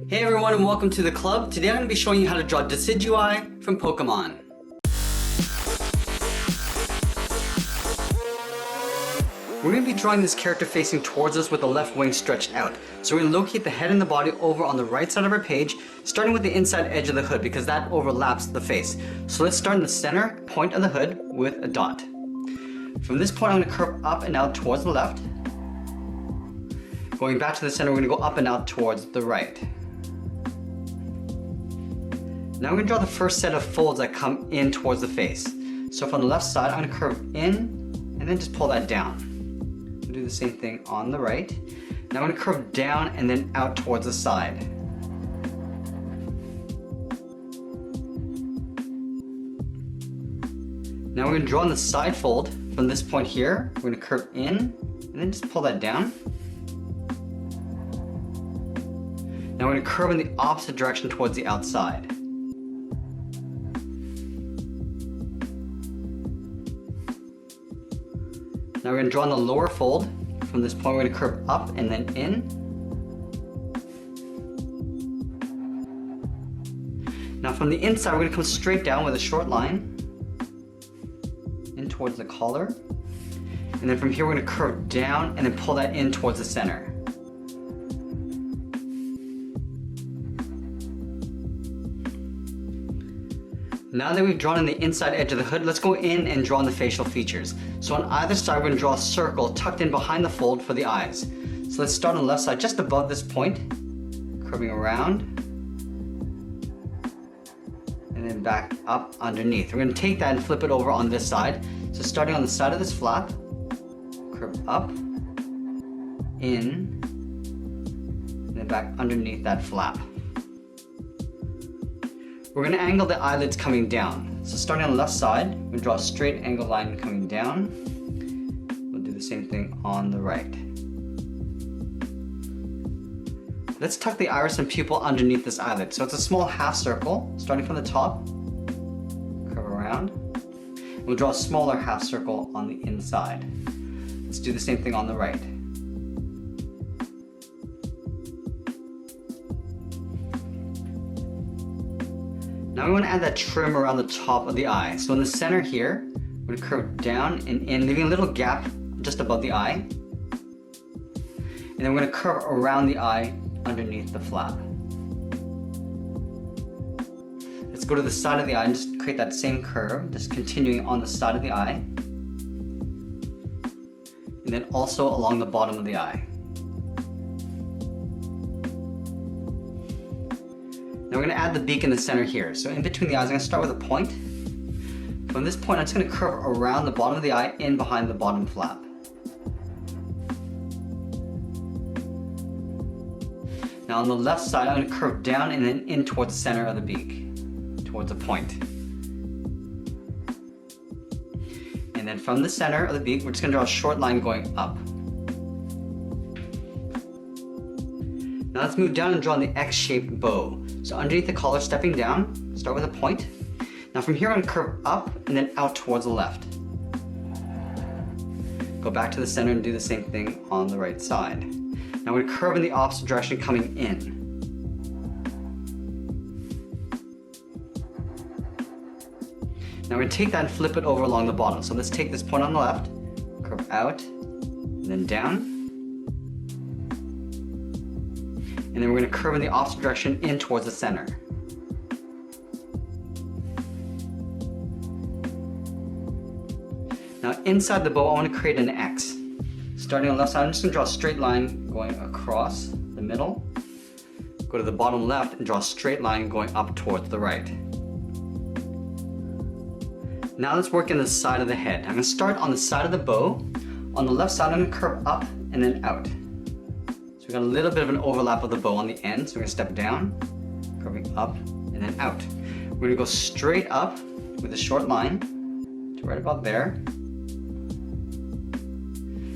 Hey everyone and welcome to the club. Today I'm going to be showing you how to draw Decidueye from Pokemon. We're going to be drawing this character facing towards us with the left wing stretched out. So we're going to locate the head and the body over on the right side of our page, starting with the inside edge of the hood because that overlaps the face. So let's start in the center point of the hood with a dot. From this point I'm going to curve up and out towards the left. Going back to the center, we're going to go up and out towards the right. Now we're going to draw the first set of folds that come in towards the face. So from the left side, I'm going to curve in and then just pull that down. We'll do the same thing on the right. Now I'm going to curve down and then out towards the side. Now we're going to draw on the side fold from this point here. We're going to curve in and then just pull that down. Now we're going to curve in the opposite direction towards the outside. Now we're going to draw on the lower fold. From this point we're going to curve up and then in. Now from the inside we're going to come straight down with a short line in towards the collar. And then from here we're going to curve down and then pull that in towards the center. Now that we've drawn in the inside edge of the hood, let's go in and draw in the facial features. So on either side, we're going to draw a circle tucked in behind the fold for the eyes. So let's start on the left side, just above this point, curving around, and then back up underneath. We're going to take that and flip it over on this side. So starting on the side of this flap, curve up, in, and then back underneath that flap. We're going to angle the eyelids coming down. So starting on the left side, we're going to draw a straight angle line coming down. We'll do the same thing on the right. Let's tuck the iris and pupil underneath this eyelid. So it's a small half circle, starting from the top, curve around. We'll draw a smaller half circle on the inside. Let's do the same thing on the right. Now we want to add that trim around the top of the eye. So in the center here, we're going to curve down and in, leaving a little gap just above the eye. And then we're going to curve around the eye underneath the flap. Let's go to the side of the eye and just create that same curve, just continuing on the side of the eye. And then also along the bottom of the eye. Now we're going to add the beak in the center here. So in between the eyes, I'm going to start with a point. From this point, I'm just going to curve around the bottom of the eye in behind the bottom flap. Now on the left side, I'm going to curve down and then in towards the center of the beak, towards a point. And then from the center of the beak, we're just going to draw a short line going up. Now let's move down and draw the X-shaped bow. So underneath the collar, stepping down, start with a point. Now from here I'm going to curve up and then out towards the left. Go back to the center and do the same thing on the right side. Now we're going to curve in the opposite direction coming in. Now we're going to take that and flip it over along the bottom. So let's take this point on the left, curve out, and then down. And then we're going to curve in the opposite direction in towards the center. Now inside the bow, I want to create an X. Starting on the left side, I'm just going to draw a straight line going across the middle. Go to the bottom left and draw a straight line going up towards the right. Now let's work in the side of the head. I'm going to start on the side of the bow. On the left side, I'm going to curve up and then out. We got a little bit of an overlap of the bow on the end, so we're going to step down, curving up, and then out. We're going to go straight up with a short line to right about there.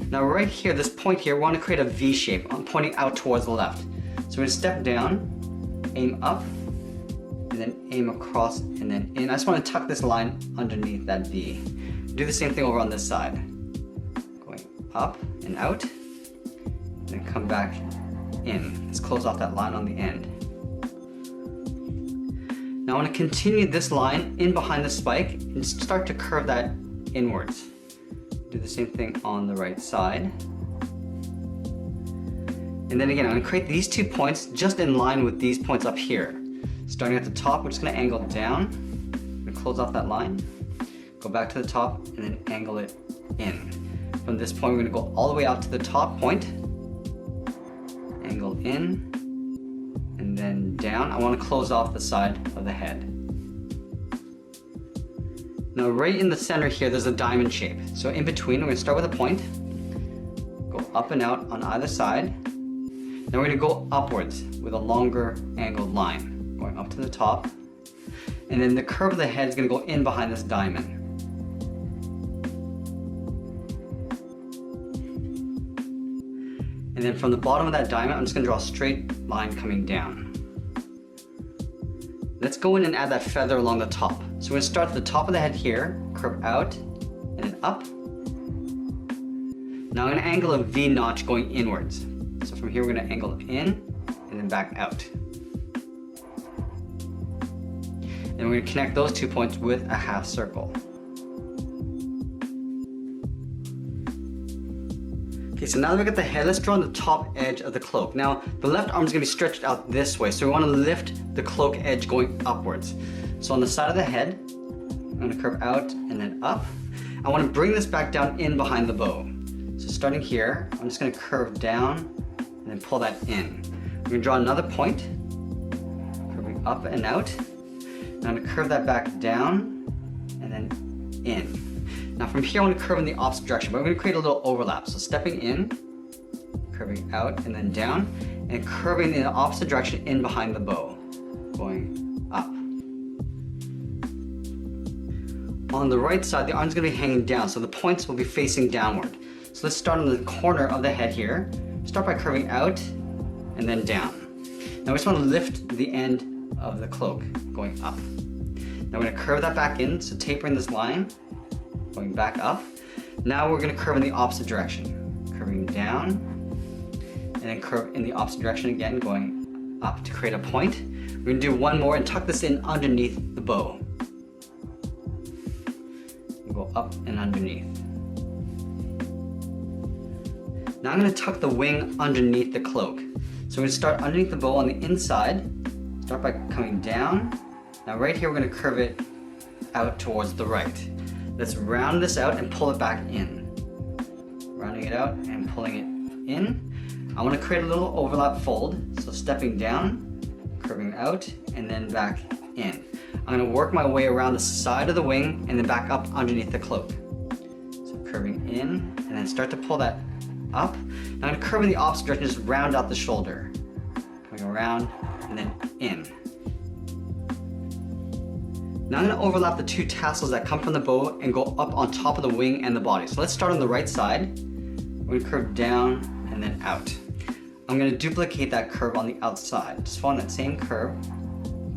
Now right here, this point here, we want to create a V shape. I'm pointing out towards the left. So we're going to step down, aim up, and then aim across, and then in. I just want to tuck this line underneath that V. Do the same thing over on this side. Going up and out. Then come back in. Let's close off that line on the end. Now I want to continue this line in behind the spike and start to curve that inwards. Do the same thing on the right side. And then again, I'm going to create these 2 points just in line with these points up here. Starting at the top, we're just going to angle down. I'm going to close off that line. Go back to the top and then angle it in. From this point, we're going to go all the way out to the top point. Angle in and then down. I want to close off the side of the head. Now right in the center here, there's a diamond shape. So in between, we're going to start with a point. Go up and out on either side. Then we're going to go upwards with a longer angled line. Going up to the top. And then the curve of the head is going to go in behind this diamond. And then from the bottom of that diamond, I'm just going to draw a straight line coming down. Let's go in and add that feather along the top. So we're going to start at the top of the head here, curve out, and then up. Now I'm going to angle a V notch going inwards. So from here we're going to angle in, and then back out. And we're going to connect those 2 points with a half circle. Okay, so now that we got the head, let's draw on the top edge of the cloak. Now, the left arm is going to be stretched out this way, so we want to lift the cloak edge going upwards. So on the side of the head, I'm going to curve out and then up. I want to bring this back down in behind the bow. So starting here, I'm just going to curve down and then pull that in. We're going to draw another point, curving up and out. Now I'm going to curve that back down and then in. Now from here I want to curve in the opposite direction, but we're going to create a little overlap. So stepping in, curving out and then down, and curving in the opposite direction in behind the bow, going up. On the right side, the arm's going to be hanging down, so the points will be facing downward. So let's start on the corner of the head here. Start by curving out and then down. Now we just want to lift the end of the cloak, going up. Now we're going to curve that back in, so tapering this line, going back up. Now we're going to curve in the opposite direction, curving down, and then curve in the opposite direction again, going up to create a point. We're going to do one more and tuck this in underneath the bow. Go up and underneath. Now I'm going to tuck the wing underneath the cloak. So we're going to start underneath the bow on the inside. Start by coming down. Now right here we're going to curve it out towards the right. Let's round this out and pull it back in. Rounding it out and pulling it in. I want to create a little overlap fold. So stepping down, curving out, and then back in. I'm going to work my way around the side of the wing and then back up underneath the cloak. So curving in and then start to pull that up. Now I'm going to curve in the opposite direction, just round out the shoulder. Coming around and then in. Now I'm going to overlap the 2 tassels that come from the bow and go up on top of the wing and the body. So let's start on the right side. We're going to curve down and then out. I'm going to duplicate that curve on the outside. Just follow that same curve,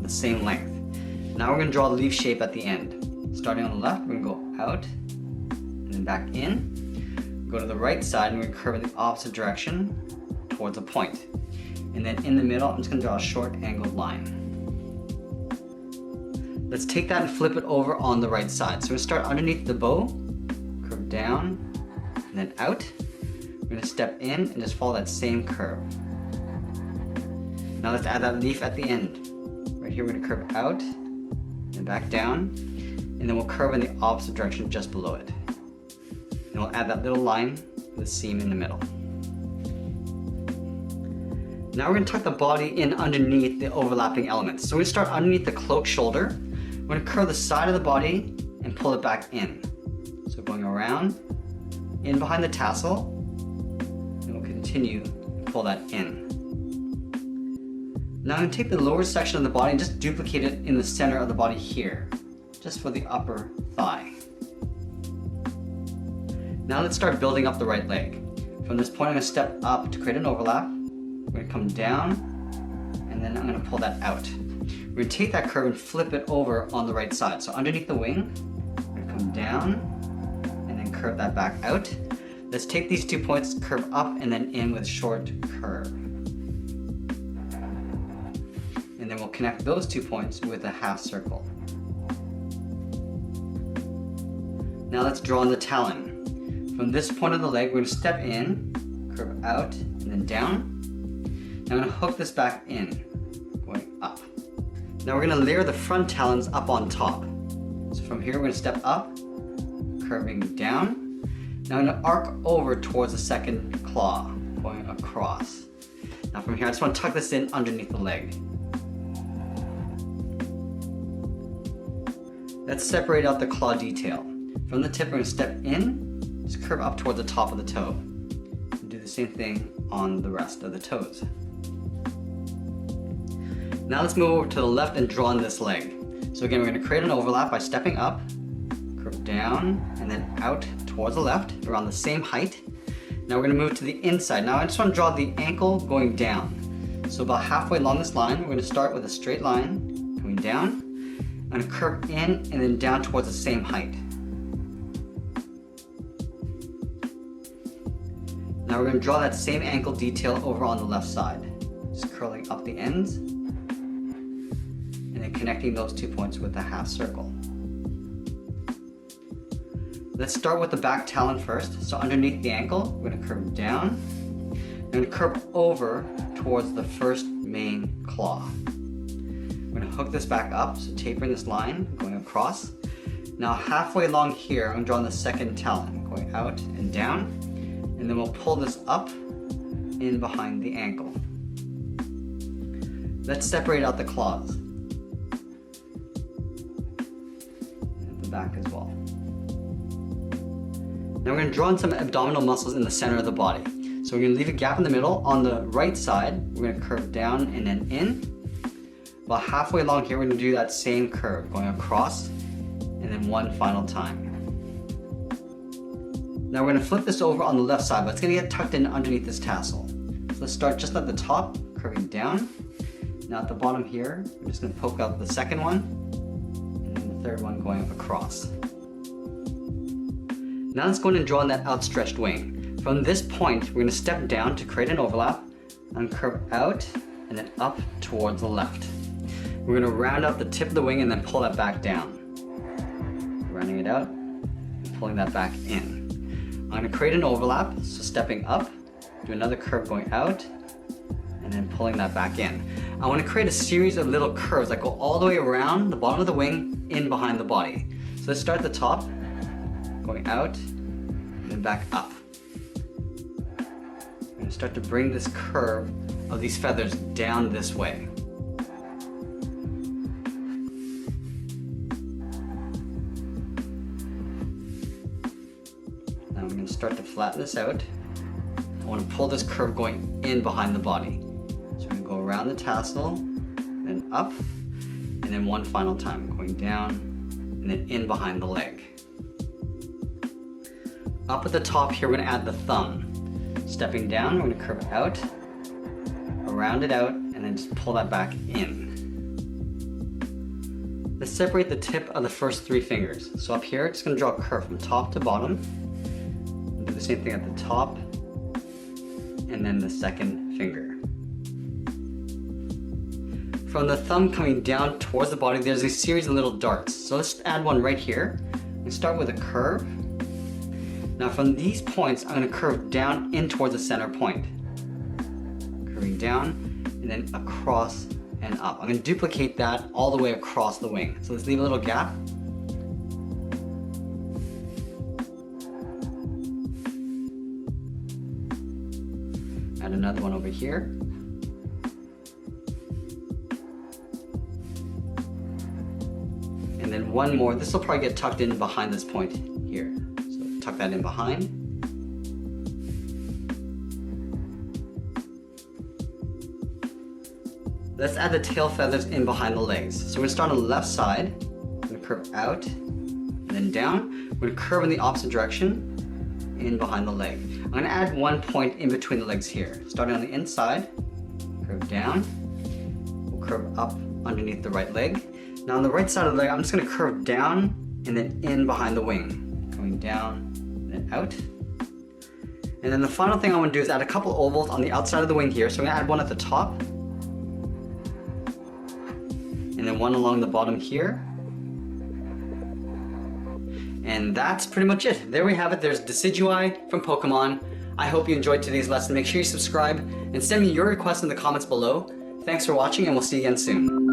the same length. Now we're going to draw a leaf shape at the end. Starting on the left, we're going to go out and then back in. Go to the right side and we're going to curve in the opposite direction towards a point. And then in the middle, I'm just going to draw a short angled line. Let's take that and flip it over on the right side. So we're going to start underneath the bow, curve down, and then out. We're going to step in and just follow that same curve. Now let's add that leaf at the end. Right here we're going to curve out, and back down, and then we'll curve in the opposite direction just below it. And we'll add that little line with a seam in the middle. Now we're going to tuck the body in underneath the overlapping elements. So we're going to start underneath the cloak shoulder. We're going to curve the side of the body and pull it back in. So going around, in behind the tassel, and we'll continue to pull that in. Now I'm going to take the lower section of the body and just duplicate it in the center of the body here, just for the upper thigh. Now let's start building up the right leg. From this point I'm going to step up to create an overlap. We're going to come down, and then I'm going to pull that out. We're going to take that curve and flip it over on the right side. So underneath the wing, we're going to come down, and then curve that back out. Let's take these 2 points, curve up and then in with a short curve. And and then we'll connect those 2 points with a half circle. Now let's draw on the talon. From this point of the leg, we're going to step in, curve out, and then down. Now I'm going to hook this back in, going up. Now we're going to layer the front talons up on top. So from here, we're going to step up, curving down. Now I'm going to arc over towards the second claw, going across. Now from here, I just want to tuck this in underneath the leg. Let's separate out the claw detail. From the tip, we're going to step in, just curve up towards the top of the toe. And do the same thing on the rest of the toes. Now let's move over to the left and draw on this leg. So again, we're going to create an overlap by stepping up, curve down, and then out towards the left, around the same height. Now we're going to move to the inside. Now I just want to draw the ankle going down. So about halfway along this line, we're going to start with a straight line, going down. I'm going to curve in and then down towards the same height. Now we're going to draw that same ankle detail over on the left side. Just curling up the ends and then connecting those 2 points with a half circle. Let's start with the back talon first. So underneath the ankle, we're going to curve down. I'm going to curve over towards the first main claw. We're going to hook this back up, so tapering this line, going across. Now halfway along here, I'm drawing the second talon, going out and down, and then we'll pull this up in behind the ankle. Let's separate out the claws. And the back as well. Now we're going to draw in some abdominal muscles in the center of the body. So we're going to leave a gap in the middle. On the right side, we're going to curve down and then in. About halfway along here, we're going to do that same curve, going across, and then one final time. Now we're going to flip this over on the left side, but it's going to get tucked in underneath this tassel. So let's start just at the top, curving down. Now at the bottom here, we're just going to poke out the second one, and then the third one going across. Now let's go in and draw in that outstretched wing. From this point, we're going to step down to create an overlap, and curve out, and then up towards the left. We're going to round out the tip of the wing and then pull that back down. Rounding it out and pulling that back in. I'm going to create an overlap, so stepping up, do another curve going out, and then pulling that back in. I want to create a series of little curves that go all the way around the bottom of the wing, in behind the body. So let's start at the top, going out, and then back up. I'm going to start to bring this curve of these feathers down this way. Now I'm going to start to flatten this out. I want to pull this curve going in behind the body. So I'm going to go around the tassel, then up, and then one final time, going down, and then in behind the leg. Up at the top here, we're going to add the thumb. Stepping down, we're going to curve out, round it out, and then just pull that back in. Let's separate the tip of the first 3 fingers. So up here, just going to draw a curve from top to bottom. Do the same thing at the top, and then the second finger. From the thumb coming down towards the body, there's a series of little darts. So let's add one right here. We start with a curve. Now from these points, I'm going to curve down in towards the center point. Curving down, and then across and up. I'm going to duplicate that all the way across the wing. So let's leave a little gap. Add another one over here. And then one more. This will probably get tucked in behind this point here. So tuck that in behind. Let's add the tail feathers in behind the legs. So we're going to start on the left side. We're going to curve out and then down. We're going to curve in the opposite direction in behind the leg. I'm going to add one point in between the legs here. Starting on the inside, curve down. We'll curve up underneath the right leg. Now on the right side of the leg, I'm just going to curve down and then in behind the wing. Going down and then out. And then the final thing I want to do is add a couple ovals on the outside of the wing here. So I'm going to add one at the top. and then one along the bottom here. And that's pretty much it. There we have it. There's Decidueye from Pokemon. I hope you enjoyed today's lesson. Make sure you subscribe and send me your requests in the comments below. Thanks for watching, and we'll see you again soon.